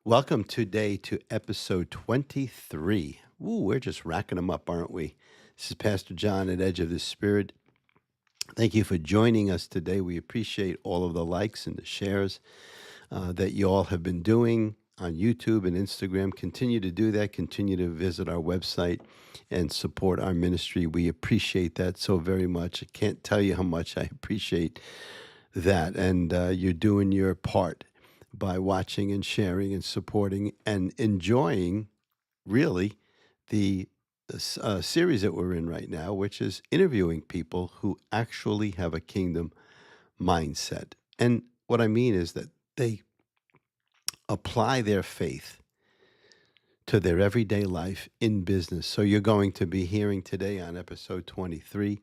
Welcome today to episode 23. Ooh, we're just racking them up, aren't we? This is Pastor John at Edge of the Spirit. Thank you for joining us today. We appreciate all of the likes and the shares that you all have been doing on YouTube and Instagram. Continue to do that. Continue to visit our website and support our ministry. We appreciate that so very much. I can't tell you how much I appreciate that. And you're doing your part by watching and sharing and supporting and enjoying, really, the series that we're in right now, which is interviewing people who actually have a kingdom mindset. And what I mean is that they apply their faith to their everyday life in business. So you're going to be hearing today on episode 23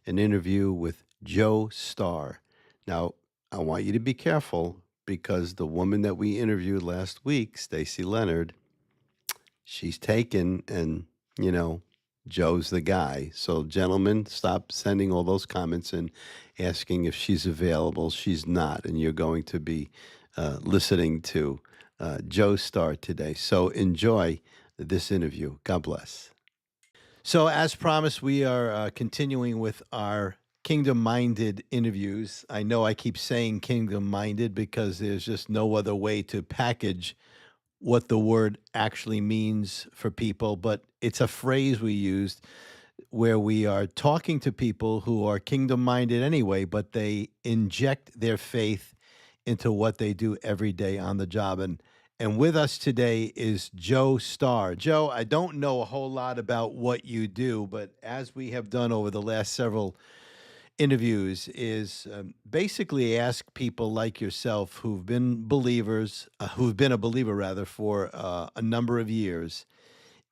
an interview with Joe Starr. Now, I want you to be careful because the woman that we interviewed last week, Stacy Leonard, she's taken and, Joe's the guy. So, gentlemen, stop sending all those comments and asking if she's available. She's not. And you're going to be listening to Joe Starr today. So, enjoy this interview. God bless. So, as promised, we are continuing with our kingdom-minded interviews. I know I keep saying kingdom-minded because there's just no other way to package what the word actually means for people, but it's a phrase we used where we are talking to people who are kingdom-minded anyway, but they inject their faith into what they do every day on the job. And with us today is Joe Starr. Joe, I don't know a whole lot about what you do, but as we have done over the last several interviews is basically ask people like yourself who've been believers, who've been a believer rather for a number of years,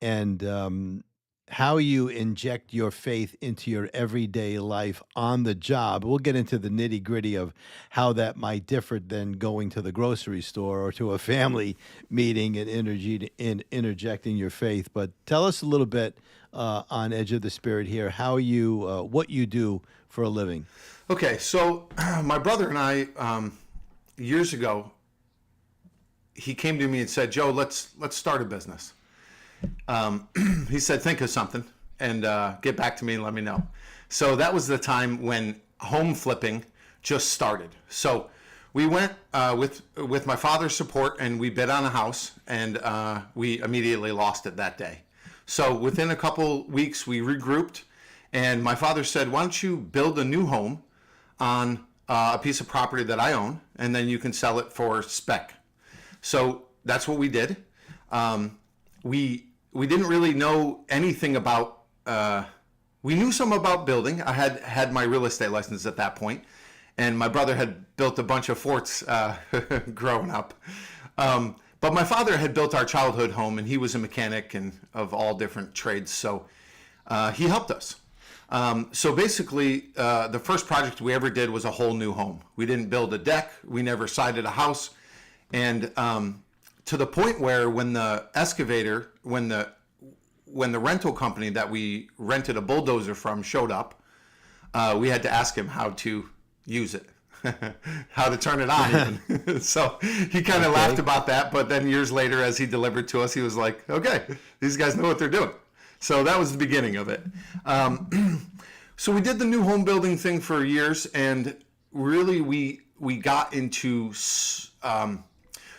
and how you inject your faith into your everyday life on the job. We'll get into the nitty gritty of how that might differ than going to the grocery store or to a family meeting and interjecting your faith. But tell us a little bit on Edge of the Spirit here, how you, what you do for a living. Okay, so my brother and I, years ago, he came to me and said, "Joe, let's start a business." He said, "Think of something and get back to me and let me know." So that was the time when home flipping just started. So we went with my father's support and we bid on a house, and we immediately lost it that day. So within a couple weeks, we regrouped. And my father said, "Why don't you build a new home on a piece of property that I own, and then you can sell it for spec." So that's what we did. We didn't really know anything about. We knew some about building. I had my real estate license at that point, and my brother had built a bunch of forts growing up. But my father had built our childhood home, and he was a mechanic and of all different trades. So he helped us. So basically, the first project we ever did was a whole new home. We didn't build a deck. We never sided a house. And to the point where when the excavator, when the rental company that we rented a bulldozer from showed up, we had to ask him how to use it, how to turn it on even. So he kind of laughed about that. But then years later, as he delivered to us, he was like, "Okay, these guys know what they're doing." So that was the beginning of it. So we did the new home building thing for years, and really we got into,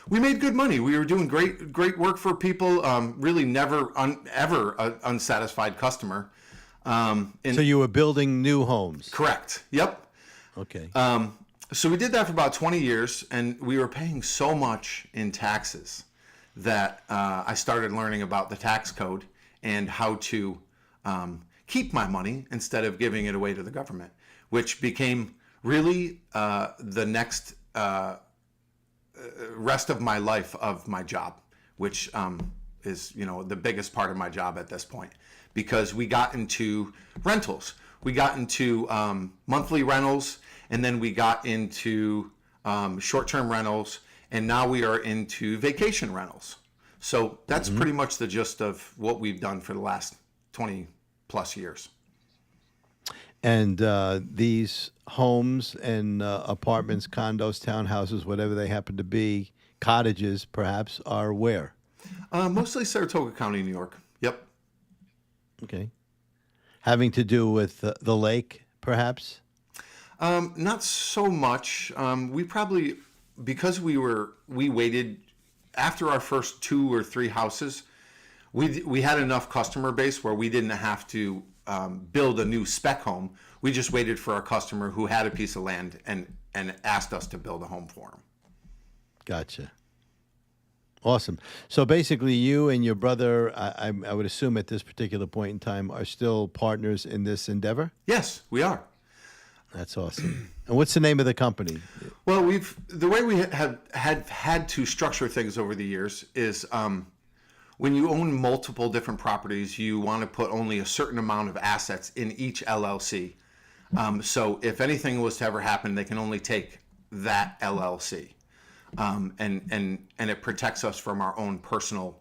we made good money. We were doing great work for people. Really never ever an unsatisfied customer. So you were building new homes? Correct. Yep. Okay. So we did that for about 20 years, and we were paying so much in taxes that I started learning about the tax code and how to keep my money instead of giving it away to the government, which became really the next rest of my life of my job, which is the biggest part of my job at this point, because we got into rentals, we got into monthly rentals, and then we got into short-term rentals, and now we are into vacation rentals. So that's pretty much the gist of what we've done for the last 20 plus years. And these homes and apartments, condos, townhouses, whatever they happen to be, cottages, perhaps, are where? Mostly Saratoga County, New York. Yep. Okay. Having to do with the lake, perhaps? Not so much. We probably, because we waited after our first 2 or 3 houses, we had enough customer base where we didn't have to build a new spec home. We just waited for a customer who had a piece of land and asked us to build a home for him. Gotcha. Awesome. So basically, you and your brother, I would assume at this particular point in time, are still partners in this endeavor? Yes, we are. That's awesome. And what's the name of the company? Well, the way we have had to structure things over the years is when you own multiple different properties, you want to put only a certain amount of assets in each LLC. So if anything was to ever happen, they can only take that LLC. And it protects us from our own personal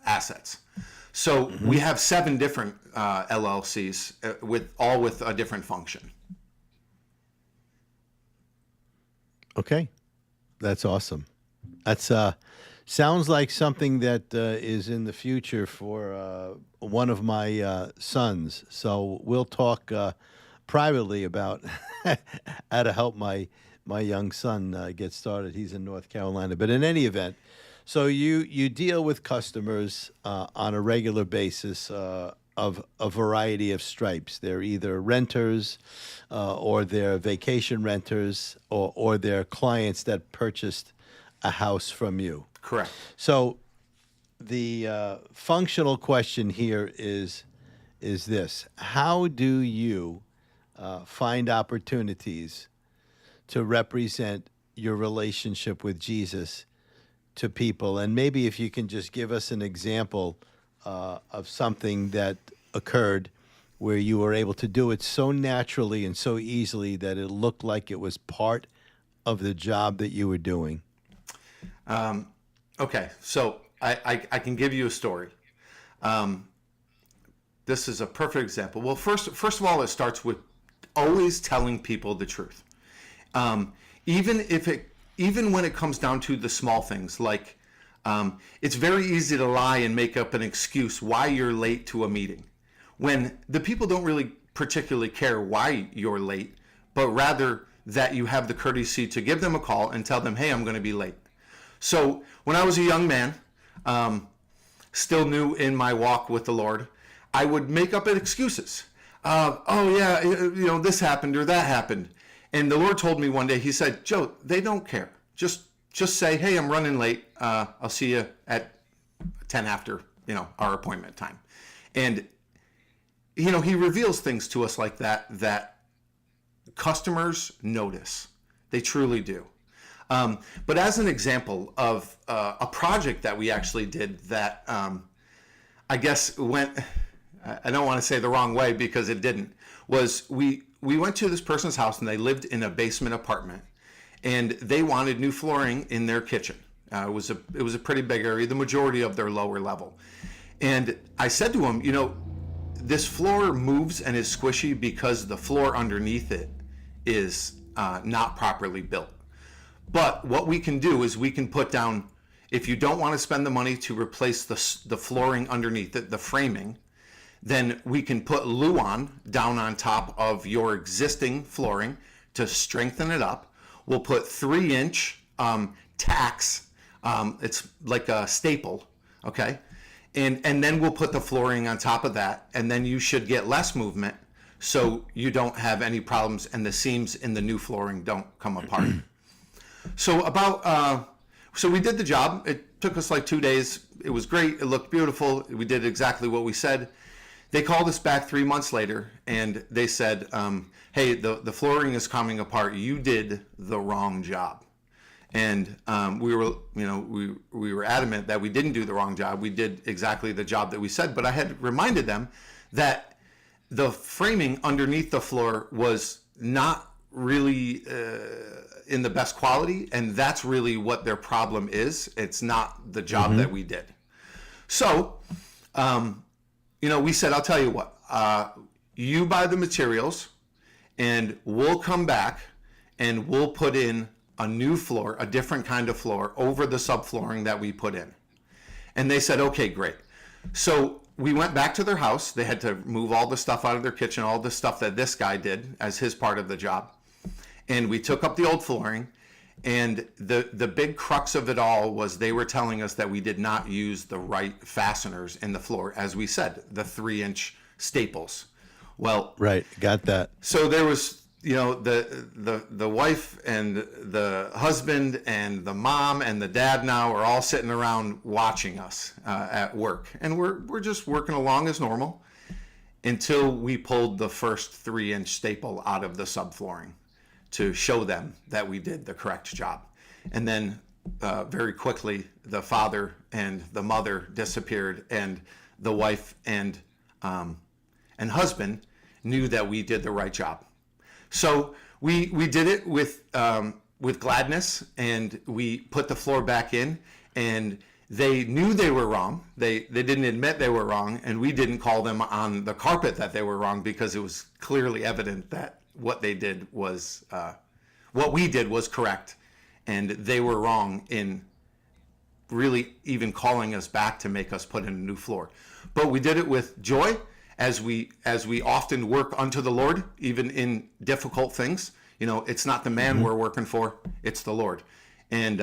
assets. So we have 7 different LLCs with a different function. Okay, that's awesome. That's sounds like something that is in the future for one of my sons. So we'll talk privately about how to help my young son get started. He's in North Carolina. But in any event, so you deal with customers on a regular basis of a variety of stripes. They're either renters or they're vacation renters or they're clients that purchased a house from you. Correct. So the functional question here is this: how do you find opportunities to represent your relationship with Jesus to people? And maybe if you can just give us an example of something that occurred where you were able to do it so naturally and so easily that it looked like it was part of the job that you were doing. Okay, so I can give you a story. This is a perfect example. Well, first of all, it starts with always telling people the truth. Even when it comes down to the small things, like it's very easy to lie and make up an excuse why you're late to a meeting, when the people don't really particularly care why you're late, but rather that you have the courtesy to give them a call and tell them, hey, I'm going to be late. So when I was a young man, still new in my walk with the Lord, I would make up excuses. Oh yeah, this happened or that happened. And the Lord told me one day, he said, Joe, they don't care. Just say, hey, I'm running late. I'll see you at 10 after, our appointment time. And, he reveals things to us like that customers notice. They truly do. But as an example of a project that we actually did that I guess went, I don't want to say the wrong way because it didn't, was we went to this person's house and they lived in a basement apartment and they wanted new flooring in their kitchen. It was a pretty big area, the majority of their lower level. And I said to him, this floor moves and is squishy because the floor underneath it is not properly built. But what we can do is we can put down, if you don't want to spend the money to replace the flooring underneath it, the framing, then we can put Luan down on top of your existing flooring to strengthen it up. We'll put 3-inch tacks. It's like a staple, okay? And then we'll put the flooring on top of that, and then you should get less movement so you don't have any problems and the seams in the new flooring don't come apart. So so we did the job. It took us like 2 days. It was great. It looked beautiful. We did exactly what we said. They called us back 3 months later and they said, hey, the flooring is coming apart. You did the wrong job. And we were adamant that we didn't do the wrong job. We did exactly the job that we said. But I had reminded them that the framing underneath the floor was not really in the best quality, and that's really what their problem is. It's not the job that we did. So, we said, I'll tell you what, you buy the materials and we'll come back and we'll put in a new floor, a different kind of floor over the subflooring that we put in. And they said, okay, great. So we went back to their house. They had to move all the stuff out of their kitchen, all the stuff that this guy did as his part of the job. And we took up the old flooring. And the big crux of it all was they were telling us that we did not use the right fasteners in the floor, as we said, the 3-inch staples. Well, Right. Got that. so there was, the wife and the husband and the mom and the dad now are all sitting around watching us at work, and we're just working along as normal until we pulled the first 3-inch staple out of the subflooring to show them that we did the correct job. And then very quickly, the father and the mother disappeared, and the wife and husband knew that we did the right job. So we did it with gladness, and we put the floor back in, and they knew they were wrong. They didn't admit they were wrong, and we didn't call them on the carpet that they were wrong, because it was clearly evident that what they did was what we did was correct, and they were wrong in really even calling us back to make us put in a new floor. But we did it with joy, as we often work unto the Lord, even in difficult things. It's not the man we're working for, it's the Lord. And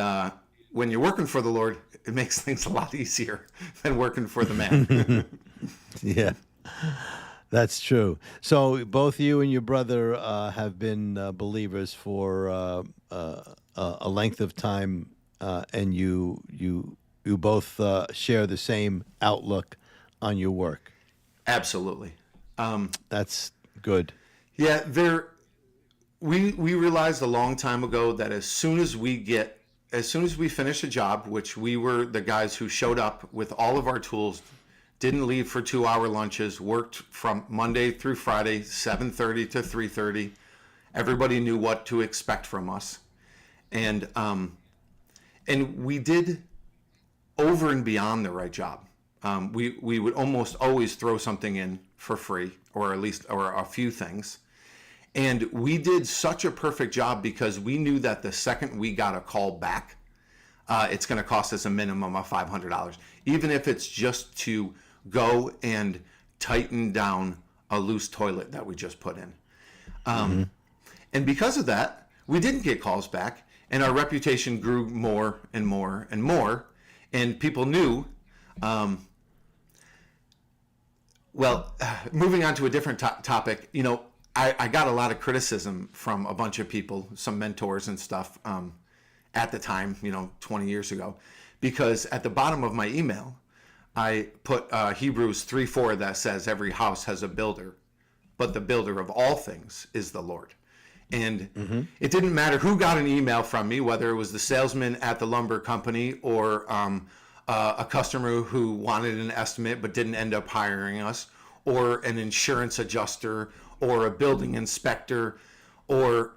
when you're working for the Lord, it makes things a lot easier than working for the man. Yeah. That's true. So both you and your brother have been believers for a length of time, and you both share the same outlook on your work. Absolutely. That's good. Yeah, we realized a long time ago that as soon as we finish a job, which we were the guys who showed up with all of our tools, didn't leave for 2-hour lunches, worked from Monday through Friday, 7:30 to 3:30. Everybody knew what to expect from us. And we did over and beyond the right job. We would almost always throw something in for free, or a few things. And we did such a perfect job because we knew that the second we got a call back, it's going to cost us a minimum of $500, even if it's just to go and tighten down a loose toilet that we just put in. And because of that, we didn't get calls back, and our reputation grew more and more and more, and people knew. Moving on to a different topic, I got a lot of criticism from a bunch of people, some mentors and stuff, at the time, 20 years ago, because at the bottom of my email, I put Hebrews 3:4 that says every house has a builder, but the builder of all things is the Lord. And it didn't matter who got an email from me, whether it was the salesman at the lumber company or a customer who wanted an estimate but didn't end up hiring us, or an insurance adjuster, or a building inspector, or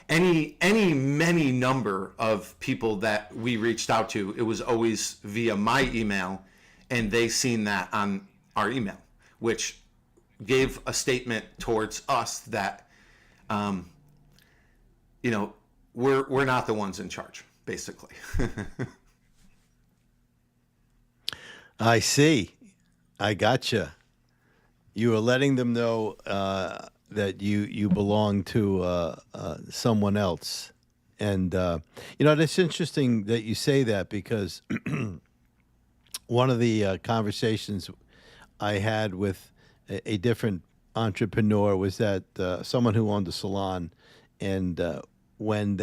many number of people that we reached out to. It was always via my email, and they seen that on our email, which gave a statement towards us that, we're not the ones in charge, basically. I see. I gotcha. You were letting them know that you belong to someone else. And, it's interesting that you say that, because one of the conversations I had with a different entrepreneur was that someone who owned a salon, and when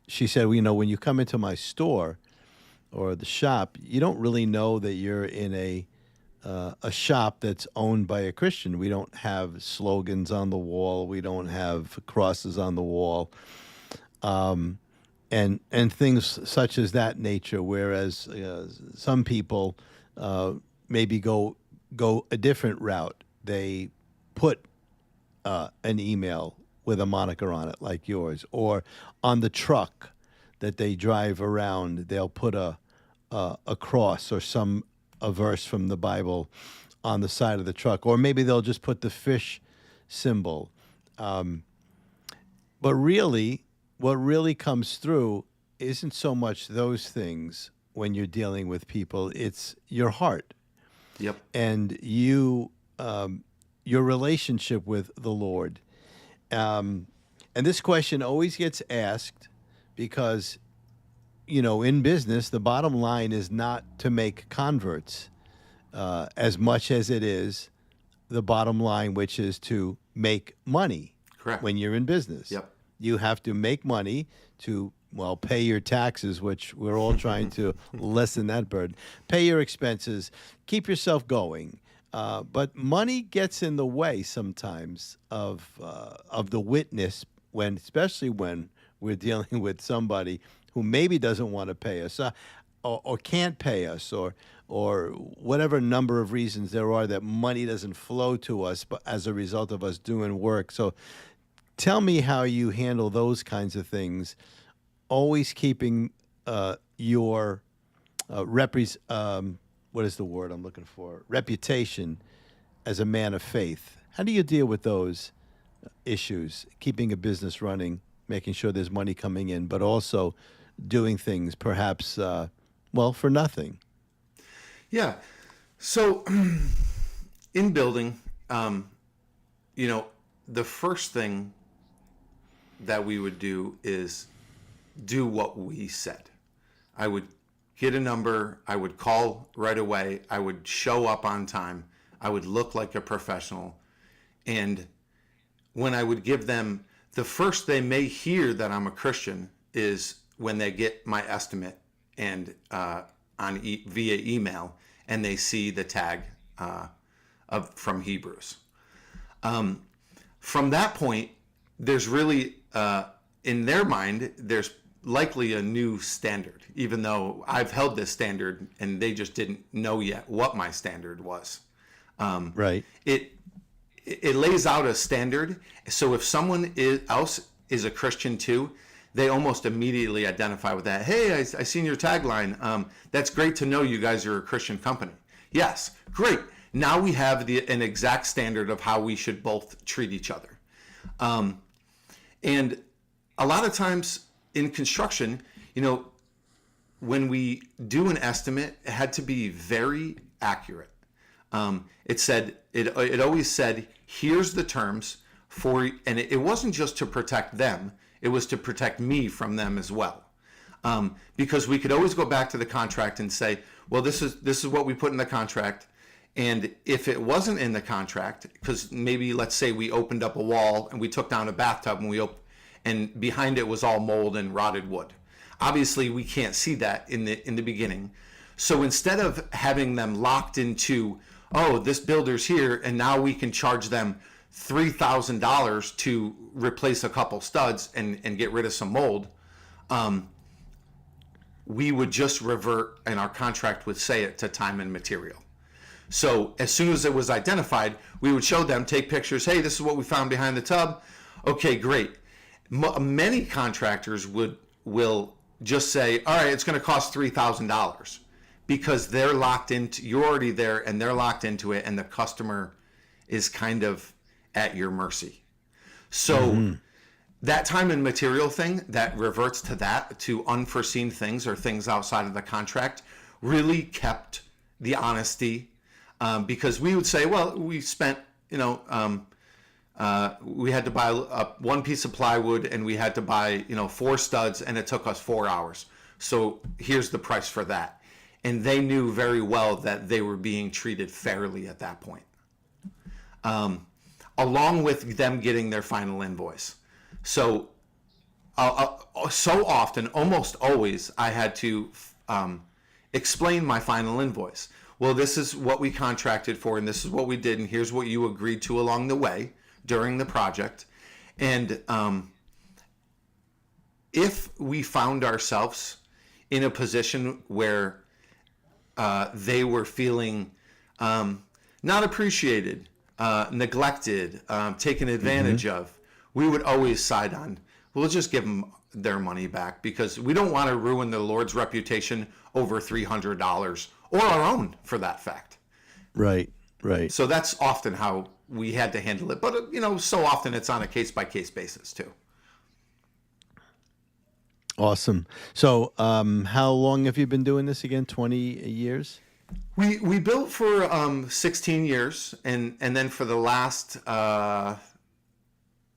she said, when you come into my store or the shop, you don't really know that you're in a shop that's owned by a Christian. We don't have slogans on the wall. We don't have crosses on the wall, and things such as that nature. Whereas some people maybe go a different route. They put an email with a moniker on it, like yours, or on the truck that they drive around, they'll put a cross or a verse from the Bible on the side of the truck, or maybe they'll just put the fish symbol. But really, what really comes through isn't so much those things when you're dealing with people, it's your heart Yep. and your relationship with the Lord. And this question always gets asked because, in business, the bottom line is not to make converts as much as it is the bottom line, which is to make money. Correct. When you're in business. Yep. You have to make money to, pay your taxes, which we're all trying to lessen that burden. Pay your expenses, keep yourself going. But money gets in the way sometimes of the witness especially when we're dealing with somebody who maybe doesn't want to pay us or can't pay us or whatever number of reasons there are that money doesn't flow to us but as a result of us doing work. So tell me how you handle those kinds of things, always keeping your what is the word I'm looking for? Reputation as a man of faith. How do you deal with those issues, keeping a business running, making sure there's money coming in, but also doing things perhaps, for nothing? Yeah. So in building, the first thing that we would do is do what we said. I would get a number. I would call right away. I would show up on time. I would look like a professional. And when I would give them, the first they may hear that I'm a Christian is when they get my estimate and via email, and they see the tag from Hebrews. From that point, there's really, in their mind, there's likely a new standard, even though I've held this standard and they just didn't know yet what my standard was. Right. It lays out a standard. So if someone else is a Christian too, they almost immediately identify with that. Hey, I seen your tagline. That's great to know you guys are a Christian company. Yes, great. Now we have an exact standard of how we should both treat each other. And a lot of times in construction, when we do an estimate, it had to be very accurate. It always said, here's the terms and it wasn't just to protect them, it was to protect me from them as well. Because we could always go back to the contract and say, well, this is what we put in the contract. And if it wasn't in the contract, because maybe let's say we opened up a wall and we took down a bathtub and behind it was all mold and rotted wood. Obviously, we can't see that in the beginning. So instead of having them locked into, oh, this builder's here, and now we can charge them $3,000 to replace a couple studs and get rid of some mold, we would just revert, and our contract would say it, to time and material. So as soon as it was identified, we would show them, take pictures. Hey, this is what we found behind the tub. Okay, great. Many contractors will just say, all right, it's going to cost $3,000 because they're locked into, you're already there and they're locked into it, and the customer is kind of at your mercy. So that time and material thing that reverts to unforeseen things or things outside of the contract really kept the honesty. Because we would say, well, we spent, we had to buy one piece of plywood and we had to buy, 4 studs, and it took us 4 hours. So here's the price for that. And they knew very well that they were being treated fairly at that point. Along with them getting their final invoice. So often, almost always, I had to explain my final invoice. Well, this is what we contracted for, and this is what we did, and here's what you agreed to along the way during the project. And if we found ourselves in a position where they were feeling not appreciated, neglected, taken advantage of, we would always side on, we'll just give them their money back, because we don't want to ruin the Lord's reputation over $300 or our own, for that fact. Right. So that's often how we had to handle it. But, so often it's on a case-by-case basis, too. Awesome. So, how long have you been doing this again? 20 years? We built for 16 years, and then for the last 8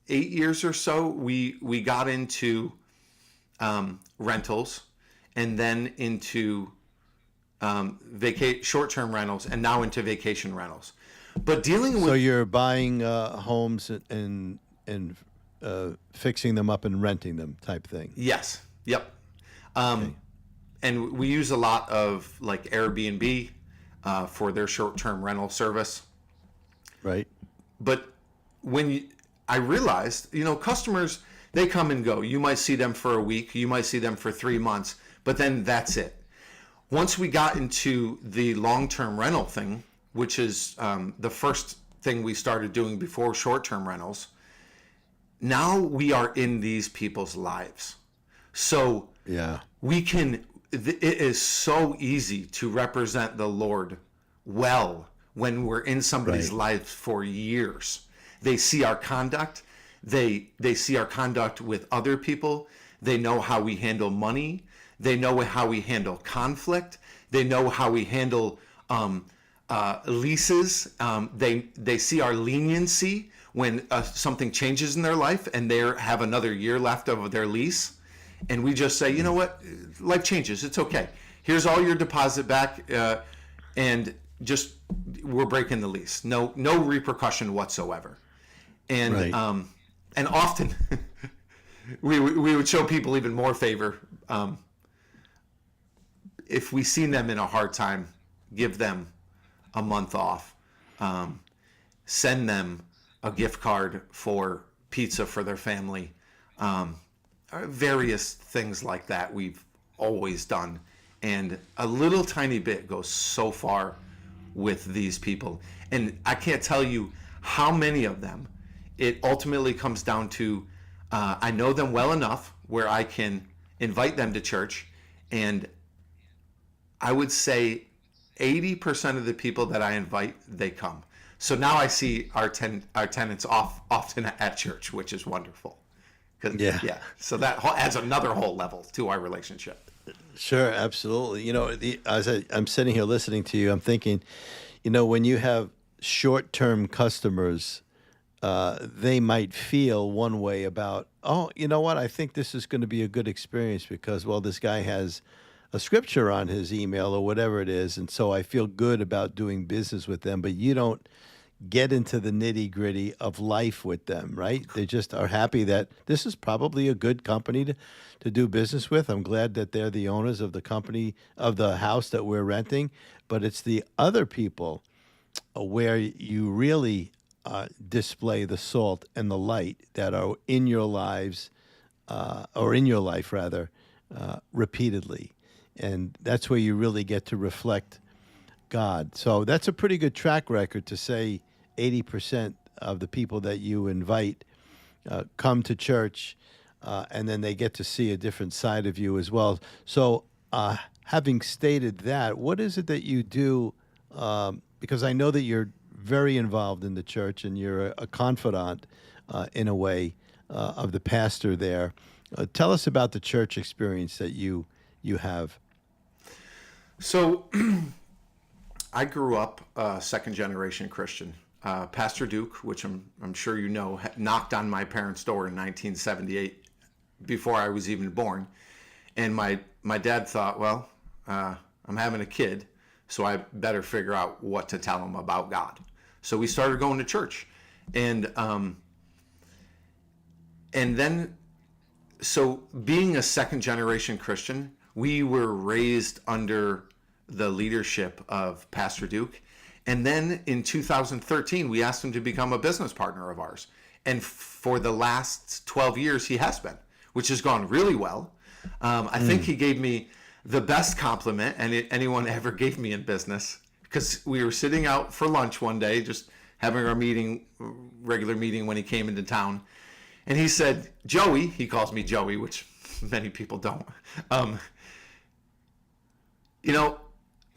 years or so, we got into rentals, and then into short-term rentals, and now into vacation rentals. But dealing So with you're buying homes and fixing them up and renting them type thing. yes, yep. Okay. And we use a lot of like Airbnb for their short-term rental service. Right. But I realized, customers, they come and go. You might see them for a week, you might see them for 3 months, but then that's it. Once we got into the long-term rental thing, which is the first thing we started doing before short-term rentals, now we are in these people's lives. So Yeah. it is so easy to represent the Lord well when we're in somebody's Right. life for years. They see our conduct. They see our conduct with other people. They know how we handle money. They know how we handle conflict. They know how we handle leases. They see our leniency when something changes in their life and they have another year left of their lease. And we just say, you know what, life changes. It's okay. Here's all your deposit back, and just we're breaking the lease. No repercussion whatsoever. And Right. and often we would show people even more favor. If we seen them in a hard time, give them a month off. Send them a gift card for pizza for their family. Various things like that we've always done. And a little tiny bit goes so far with these people. And I can't tell you how many of them it ultimately comes down to I know them well enough where I can invite them to church. And I would say 80% of the people that I invite, they come. So now I see our tenants often at church, which is wonderful. Yeah. So that adds another whole level to our relationship. Sure, absolutely. I'm sitting here listening to you, I'm thinking, when you have short-term customers, they might feel one way about, oh, you know what? I think this is going to be a good experience because, well, this guy has a scripture on his email or whatever it is, and so I feel good about doing business with them. But you don't get into the nitty-gritty of life with them, right? They just are happy that this is probably a good company to do business with. I'm glad that they're the owners of the company, of the house that we're renting. But it's the other people where you really display the salt and the light that are in your lives, or in your life rather, repeatedly. And that's where you really get to reflect God. So that's a pretty good track record to say 80% of the people that you invite come to church, and then they get to see a different side of you as well. So, having stated that, what is it that you do? Because I know that you're very involved in the church and you're a confidant, in a way, of the pastor there. Tell us about the church experience that you have. So I grew up second generation Christian. Pastor Duke, which I'm sure you know, knocked on my parents' door in 1978 before I was even born. And my dad thought, well, I'm having a kid, so I better figure out what to tell him about God. So we started going to church. And then, so being a second generation Christian, we were raised under the leadership of Pastor Duke. And then in 2013, we asked him to become a business partner of ours. And for the last 12 years, he has been, which has gone really well. I think he gave me the best compliment anyone ever gave me in business, because we were sitting out for lunch one day, just having our regular meeting when he came into town. And he said, Joey, he calls me Joey, which many people don't.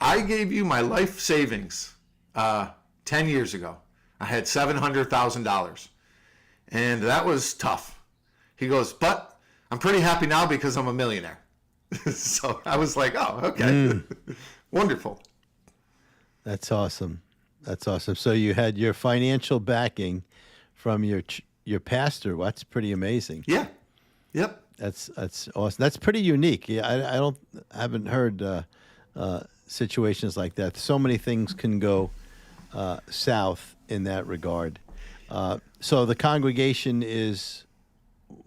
I gave you my life savings 10 years ago. I had $700,000, and that was tough. He goes, but I'm pretty happy now because I'm a millionaire. So I was like, oh, okay. Wonderful. That's awesome. That's awesome. So you had your financial backing from your pastor. Well, that's pretty amazing. Yeah. Yep. That's awesome. That's pretty unique. Yeah, I haven't heard situations like that. So many things can go south in that regard. So the congregation is,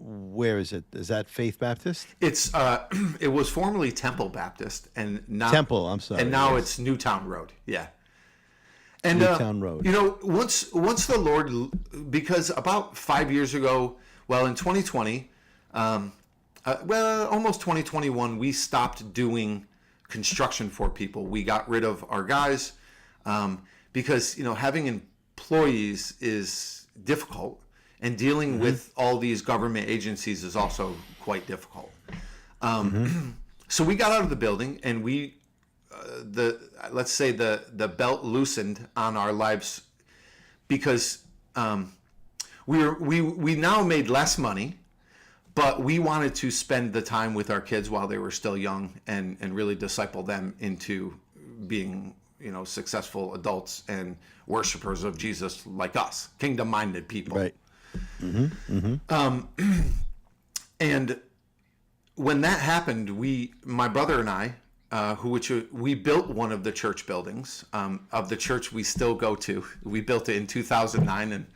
where is it? Is that Faith Baptist? It's it was formerly Temple Baptist, and now Temple. I'm sorry. and now yes. it's Newtown Road. Yeah. And Newtown Road. You know, once the Lord, because about 5 years ago, well, in 2020, almost 2021, we stopped doing construction for people. We got rid of our guys because, you know, having employees is difficult, and dealing with all these government agencies is also quite difficult. So we got out of the building, and let's say the belt loosened on our lives, because we now made less money, but we wanted to spend the time with our kids while they were still young, and really disciple them into being, you know, successful adults and worshipers of Jesus like us, kingdom-minded people. Right. And when that happened, my brother and I, we built one of the church buildings of the church we still go to. We built it in 2009, and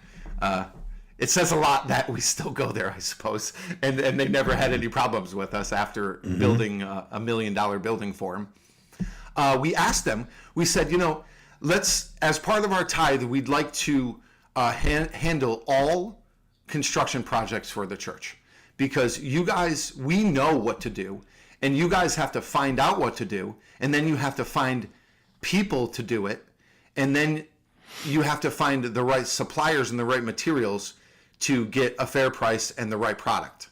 it says a lot that we still go there, I suppose. And they never had any problems with us after building a $1 million building for them. We asked them. We said, you know, let's, as part of our tithe, we'd like to handle all construction projects for the church, because you guys, we know what to do, and you guys have to find out what to do, and then you have to find people to do it, and then you have to find the right suppliers and the right materials to get a fair price and the right product.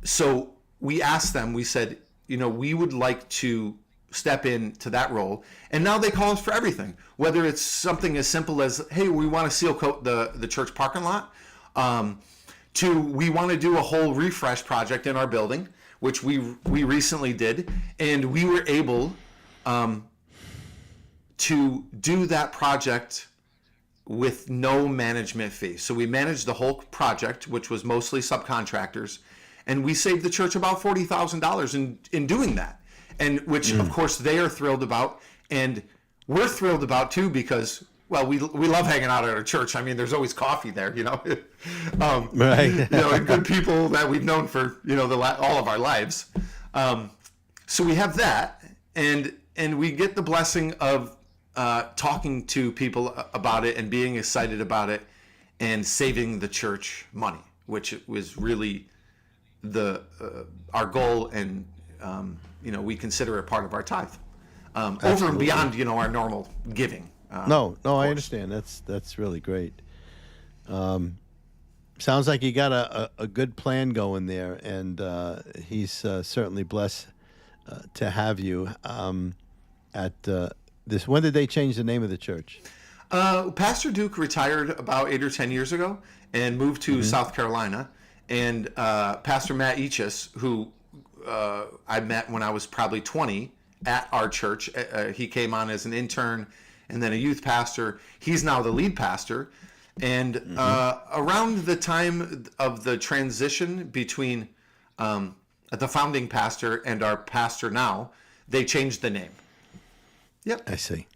So we asked them, we said, you know, we would like to step into that role. And now they call us for everything, whether it's something as simple as, hey, we want to seal coat the church parking lot, to we want to do a whole refresh project in our building, which we recently did, and we were able to do that project with no management fee. So we managed the whole project, which was mostly subcontractors, and we saved the church about $40,000 in doing that, and which of course they are thrilled about, and we're thrilled about too, because, well, we love hanging out at our church. I mean, there's always coffee there, you know, Right. you know, and good people that we've known for, you know, all of our lives. So we have that, and we get the blessing of talking to people about it and being excited about it and saving the church money, which was really our goal, and you know, we consider it part of our tithe, over and beyond, you know, our normal giving. No, I understand. That's really great. Sounds like you got a good plan going there, and he's certainly blessed to have you at this. When did they change the name of the church? Pastor Duke retired about 8 or 10 years ago and moved to South Carolina, and Pastor Matt Eachus, who I met when I was probably 20 at our church, he came on as an intern and then a youth pastor. He's now the lead pastor. And around the time of the transition between the founding pastor and our pastor now, they changed the name. Yep. I see.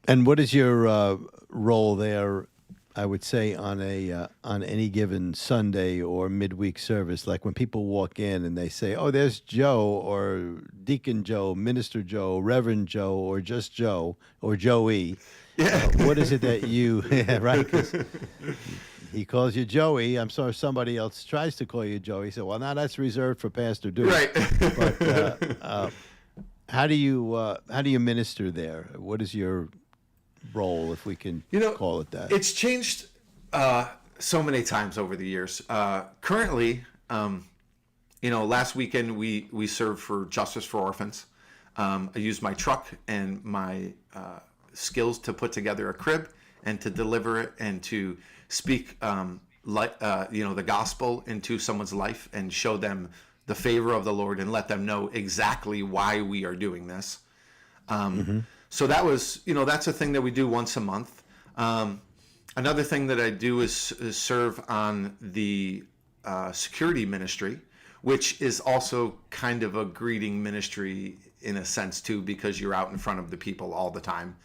And what is your role there, I would say, on any given Sunday or midweek service? Like when people walk in and they say, oh, there's Joe, or Deacon Joe, Minister Joe, Reverend Joe, or just Joe, or Joey. Yeah. What is it that you, yeah, right? 'Cause he calls you Joey. I'm sorry, somebody else tries to call you Joey. So, well, now that's reserved for Pastor Duke. Right. But how do you minister there? What is your role, if we can call it that? It's changed so many times over the years. Currently, last weekend we served for Justice for Orphans. I used my truck and my skills to put together a crib and to deliver it and to speak the gospel into someone's life and show them the favor of the Lord and let them know exactly why we are doing this. So that was, that's a thing that we do once a month. Another thing that I do is serve on the security ministry, which is also kind of a greeting ministry in a sense too, because you're out in front of the people all the time.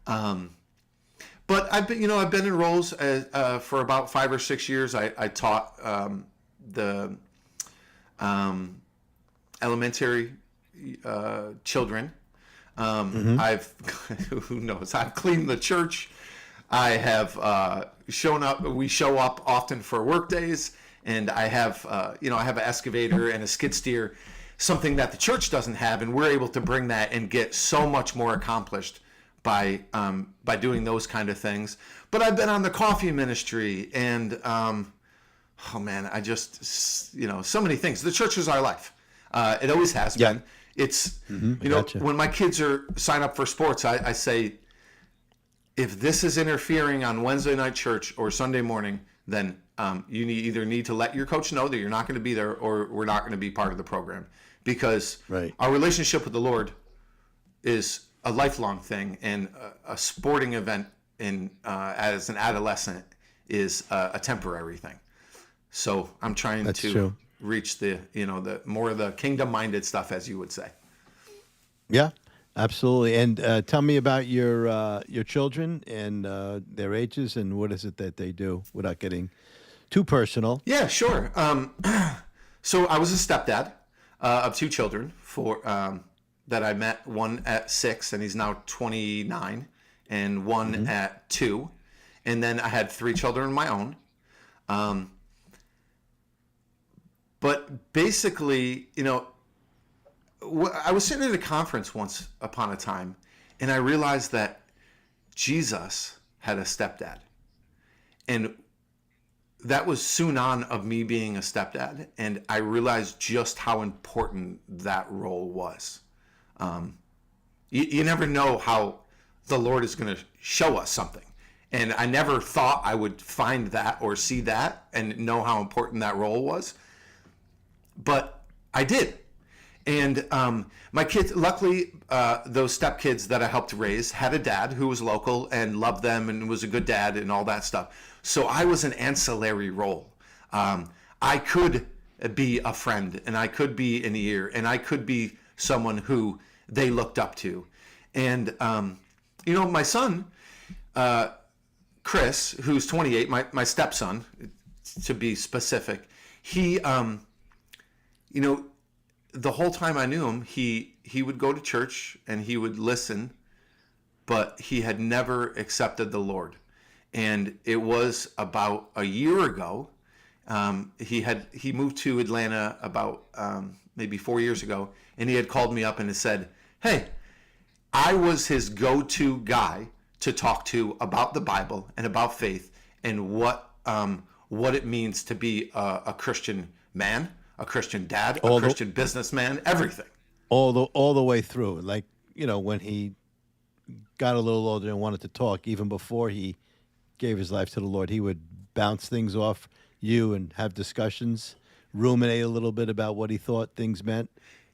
But I've been in roles for about 5 or 6 years. I taught the elementary children. Who knows? I've cleaned the church. I have shown up. We show up often for work days, and I have I have an excavator and a skid steer, something that the church doesn't have, and we're able to bring that and get so much more accomplished by doing those kind of things. But I've been on the coffee ministry, and I just so many things. The church is our life. It always has been. It's when my kids sign up for sports, I say, if this is interfering on Wednesday night church or Sunday morning, then you either need to let your coach know that you're not going to be there, or we're not going to be part of the program, because our relationship with the Lord is a lifelong thing, and a sporting event as an adolescent is a temporary thing. So I'm trying to reach the more of the kingdom-minded stuff, as you would say. Yeah, absolutely. And tell me about your children and their ages, and what is it that they do, without getting too personal. Yeah, sure. So I was a stepdad of 2 children that I met, one at 6, and he's now 29, and one at 2. And then I had 3 children of my own. But basically, I was sitting at a conference once upon a time, and I realized that Jesus had a stepdad. And that was soon on of me being a stepdad, and I realized just how important that role was. You never know how the Lord is going to show us something. And I never thought I would find that or see that and know how important that role was. But I did. And my kids, luckily, those stepkids that I helped raise had a dad who was local and loved them and was a good dad and all that stuff. So I was an ancillary role. I could be a friend, and I could be an ear, and I could be someone who they looked up to. And, my son, Chris, who's 28, my stepson, to be specific, he, the whole time I knew him, he would go to church and he would listen, but he had never accepted the Lord. And it was about a year ago. He moved to Atlanta about maybe 4 years ago, and he had called me up and had said, "Hey, I was his go-to guy to talk to about the Bible and about faith and what it means to be a Christian man, a Christian dad, a Christian businessman, everything." All the way through. Like, when he got a little older and wanted to talk, even before he gave his life to the Lord, he would bounce things off you and have discussions, ruminate a little bit about what he thought things meant.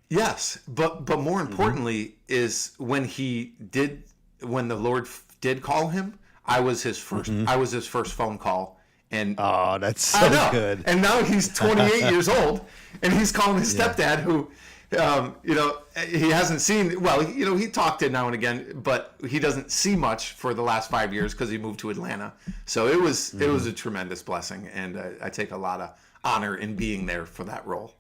Yes, but more importantly is when the Lord did call him, I was his first phone call. And oh, that's so good. And now he's 28 years old, and he's calling his stepdad, who, he hasn't seen. Well, he talked to now and again, but he doesn't see much for the last 5 years because he moved to Atlanta. So it was a tremendous blessing, and I take a lot of honor in being there for that role.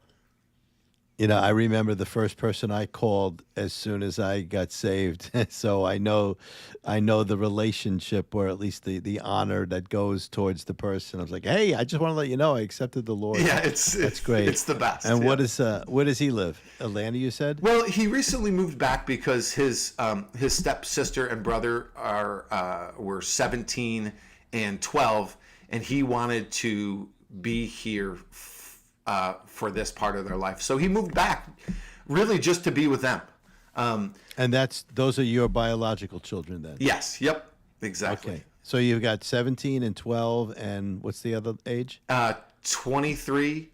I remember the first person I called as soon as I got saved. So I know the relationship, or at least the honor that goes towards the person. I was like, "Hey, I just want to let you know I accepted the Lord." Yeah, that's great. It's the best. And where does he live? Atlanta, you said? Well, he recently moved back because his stepsister and brother were 17 and 12, and he wanted to be here for this part of their life. So he moved back really just to be with them. And those are your biological children then? Yes. Yep. Exactly. Okay. So you've got 17 and 12, and what's the other age? 23,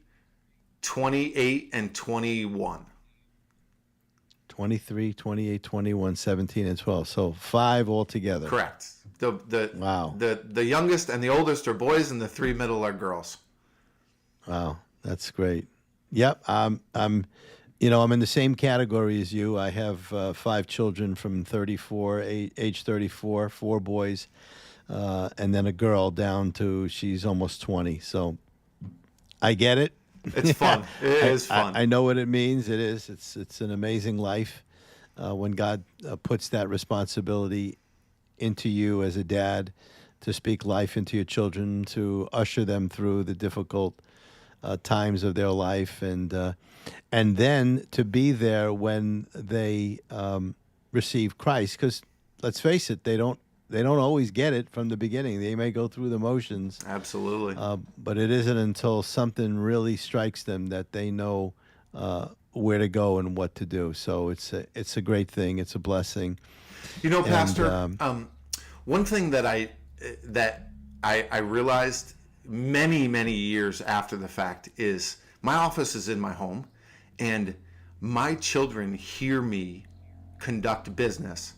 28, and 21. 23, 28, 21, 17, and 12. So 5 altogether. Correct. Wow. The youngest and the oldest are boys, and the 3 middle are girls. Wow, that's great. Yep, I'm in the same category as you. I have 5 children from 34, age 34, 4 boys, and then a girl down to she's almost 20. So I get it. It's fun. It is fun. I know what it means. It is. It's an amazing life when God puts that responsibility into you as a dad to speak life into your children, to usher them through the difficult times of their life, and then to be there when they receive Christ. Because let's face it, they don't always get it from the beginning. They may go through the motions. Absolutely. But it isn't until something really strikes them that they know where to go and what to do. So it's a great thing. It's a blessing. Pastor, one thing that I realized many years after the fact is my office is in my home, and my children hear me conduct business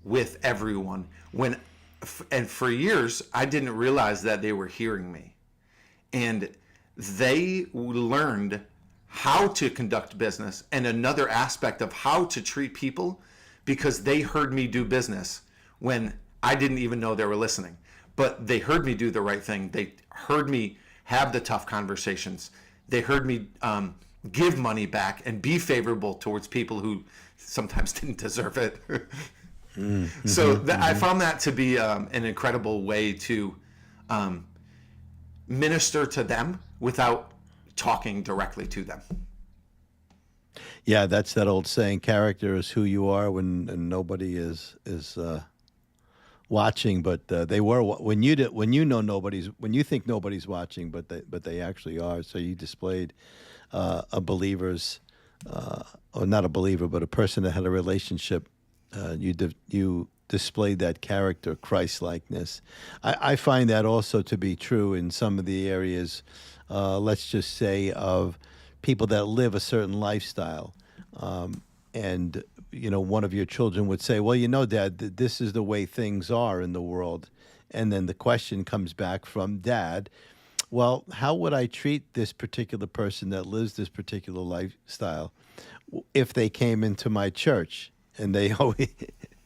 with everyone. And for years I didn't realize that they were hearing me, and they learned how to conduct business and another aspect of how to treat people because they heard me do business when I didn't even know they were listening. But they heard me do the right thing. They heard me have the tough conversations. They heard me give money back and be favorable towards people who sometimes didn't deserve it. So I found that to be an incredible way to minister to them without talking directly to them. Yeah, that's that old saying: character is who you are when nobody is watching. But they were when you think nobody's watching, but they actually are. So you displayed a believer's, or not a believer, but a person that had a relationship. You displayed that character, Christ-likeness. I find that also to be true in some of the areas, let's just say, of people that live a certain lifestyle. And, one of your children would say, well, Dad, this is the way things are in the world. And then the question comes back from Dad, well, how would I treat this particular person that lives this particular lifestyle if they came into my church? And they always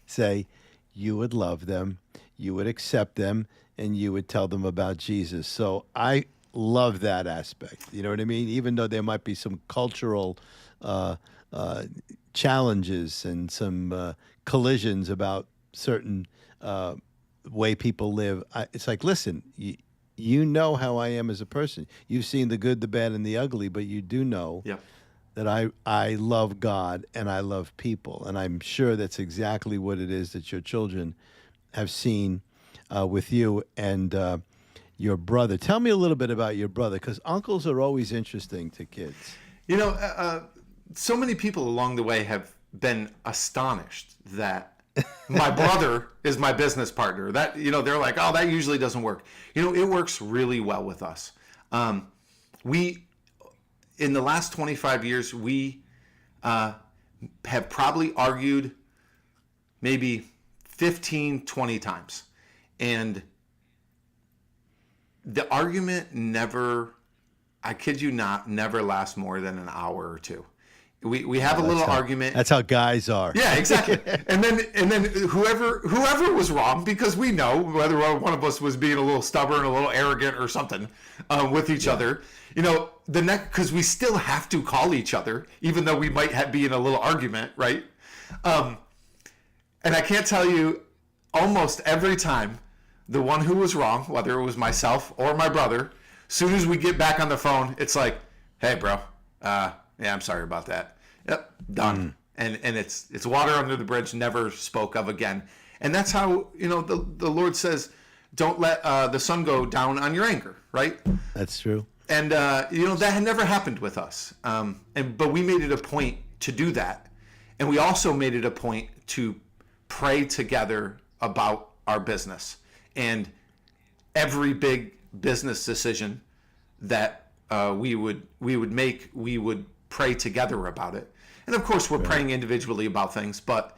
say, you would love them, you would accept them, and you would tell them about Jesus. So I love that aspect. You know what I mean? Even though there might be some cultural challenges and some collisions about certain way people live, it's like, listen, you know how I am as a person. You've seen the good, the bad, and the ugly, but you do know that I love God and I love people. And I'm sure that's exactly what it is that your children have seen with you and your brother. Tell me a little bit about your brother, because uncles are always interesting to kids. So many people along the way have been astonished that my brother is my business partner. That, they're like, oh, that usually doesn't work. It works really well with us. In the last 25 years, we have probably argued maybe 15, 20 times. And the argument never, I kid you not, never lasts more than an hour or two. We have a little argument. That's how guys are. Yeah, exactly. and then whoever was wrong, because we know whether one of us was being a little stubborn, a little arrogant, or something with each other. The next, because we still have to call each other, even though we might be in a little argument, right? And I can't tell you, almost every time, the one who was wrong, whether it was myself or my brother, as soon as we get back on the phone, it's like, hey, bro, yeah, I'm sorry about that. Yep, done. And it's water under the bridge, never spoke of again. And that's how, the Lord says, don't let the sun go down on your anger, right? That's true. And, that had never happened with us. But we made it a point to do that. And we also made it a point to pray together about our business And every big business decision that we would make, we would pray together about it. And of course, we're praying individually about things, but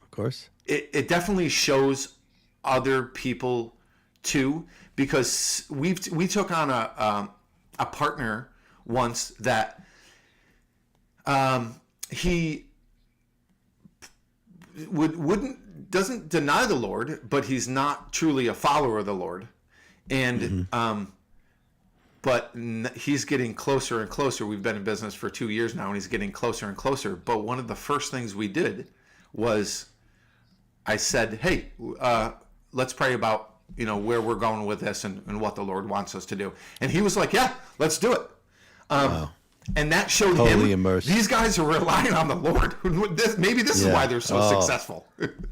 Of course. it definitely shows other people too, because we took on a partner once that he doesn't deny the Lord, but he's not truly a follower of the Lord, and but he's getting closer and closer. We've been in business for 2 years now, and he's getting closer and closer. But one of the first things we did was I said, "Hey, let's pray about where we're going with this and what the Lord wants us to do." And he was like, "Yeah, let's do it." Wow. And that showed Totally him immersed. these guys are relying on the Lord. Maybe this is why they're so successful.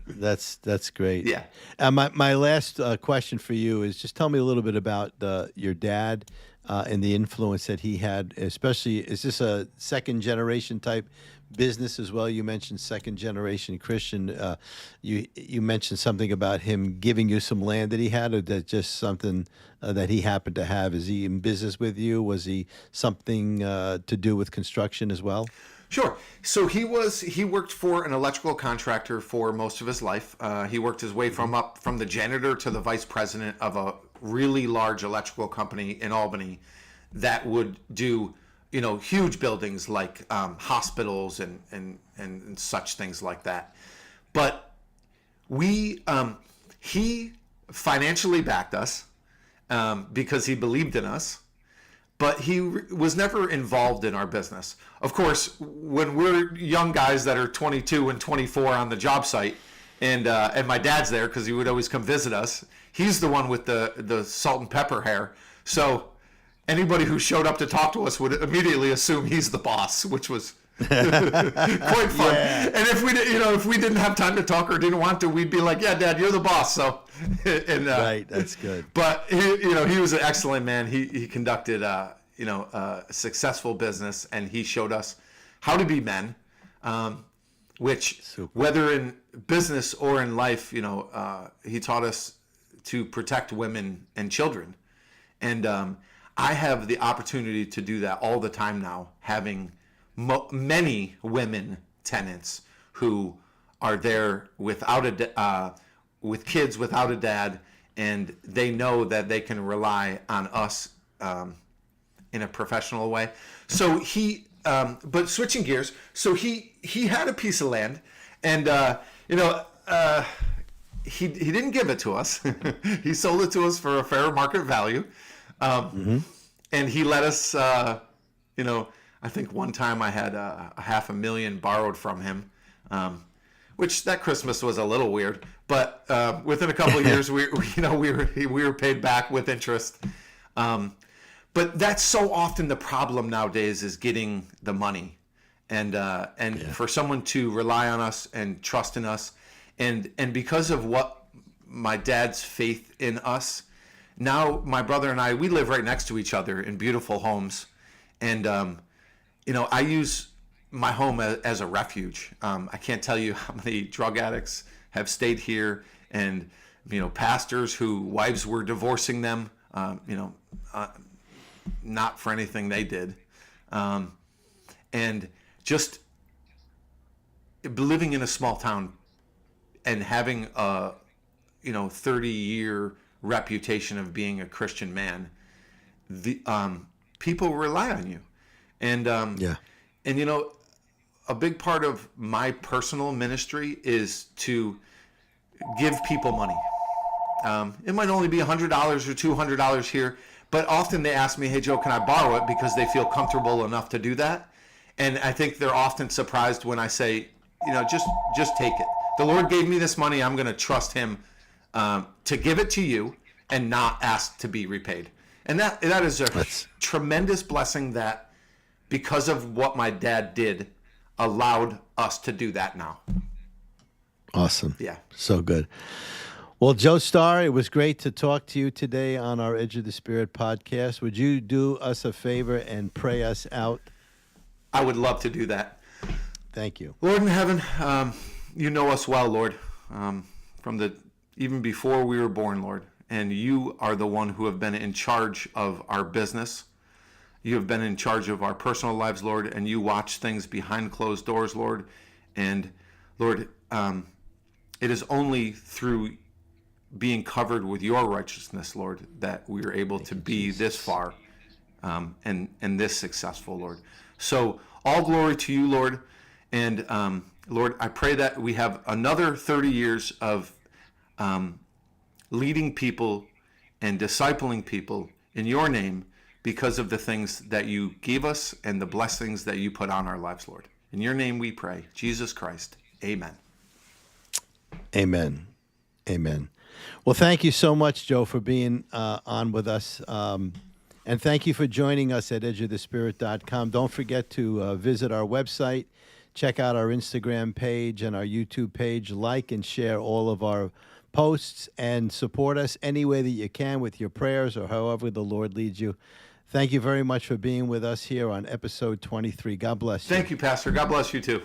That's great. Yeah. My last question for you is just tell me a little bit about your dad and the influence that he had. Especially, is this a second generation type business as well? You mentioned second generation Christian. You mentioned something about him giving you some land that he had, or that just something that he happened to have. Is he in business with you? Was he something to do with construction as well? Sure. So he worked for an electrical contractor for most of his life. He worked his way from the janitor to the vice president of a really large electrical company in Albany that would do huge buildings like hospitals and such things like that. But he financially backed us because he believed in us, but he was never involved in our business. Of course, when we're young guys that are 22 and 24 on the job site, and my dad's there because he would always come visit us. He's the one with the salt and pepper hair. So anybody who showed up to talk to us would immediately assume he's the boss, which was quite fun. Yeah. And if we didn't have time to talk or didn't want to, we'd be like, "Yeah, Dad, you're the boss." So, Right, that's good. But he was an excellent man. He conducted a successful business, and he showed us how to be men, which Super. whether in business or in life, he taught us to protect women and children, and I have the opportunity to do that all the time now, having many women tenants who are there without with kids without a dad, and they know that they can rely on us in a professional way. So but switching gears, so he had a piece of land, and he didn't give it to us. He sold it to us for a fair market value. And he let us, I think one time I had a $500,000 borrowed from him, which that Christmas was a little weird, but within a couple of years, we were paid back with interest. But that's so often the problem nowadays, is getting the money, and for someone to rely on us and trust in us, and because of what my dad's faith in us. Now, my brother and I, we live right next to each other in beautiful homes. And, I use my home as a refuge. I can't tell you how many drug addicts have stayed here, and, pastors who wives were divorcing them, not for anything they did. And just living in a small town and having a, 30-year reputation of being a Christian man, the people rely on you, and a big part of my personal ministry is to give people money. It might only be $100 or $200 here, but often they ask me, "Hey Joe, can I borrow it?" because they feel comfortable enough to do that, and I think they're often surprised when I say, just take it. The Lord gave me this money. I'm going to trust Him to give it to you and not ask to be repaid. And that is a tremendous blessing that, because of what my dad did, allowed us to do that now. Awesome. Yeah. So good. Well, Joe Starr, it was great to talk to you today on our Edge of the Spirit podcast. Would you do us a favor and pray us out? I would love to do that. Thank you. Lord in heaven, you know us well, Lord, from the even before we were born, Lord. And you are the one who have been in charge of our business. You have been in charge of our personal lives, Lord, and you watch things behind closed doors, Lord. And Lord, it is only through being covered with your righteousness, Lord, that we are able to be this far and this successful, Lord. So all glory to you, Lord. And Lord, I pray that we have another 30 years of leading people and discipling people in your name because of the things that you gave us and the blessings that you put on our lives, Lord. In your name we pray, Jesus Christ. Amen. Amen. Amen. Well, thank you so much, Joe, for being on with us. And thank you for joining us at edgeofthespirit.com. Don't forget to visit our website, check out our Instagram page and our YouTube page, like and share all of our posts, and support us any way that you can with your prayers or however the Lord leads you. Thank you very much for being with us here on episode 23. God bless you. Thank you, Pastor. God bless you too.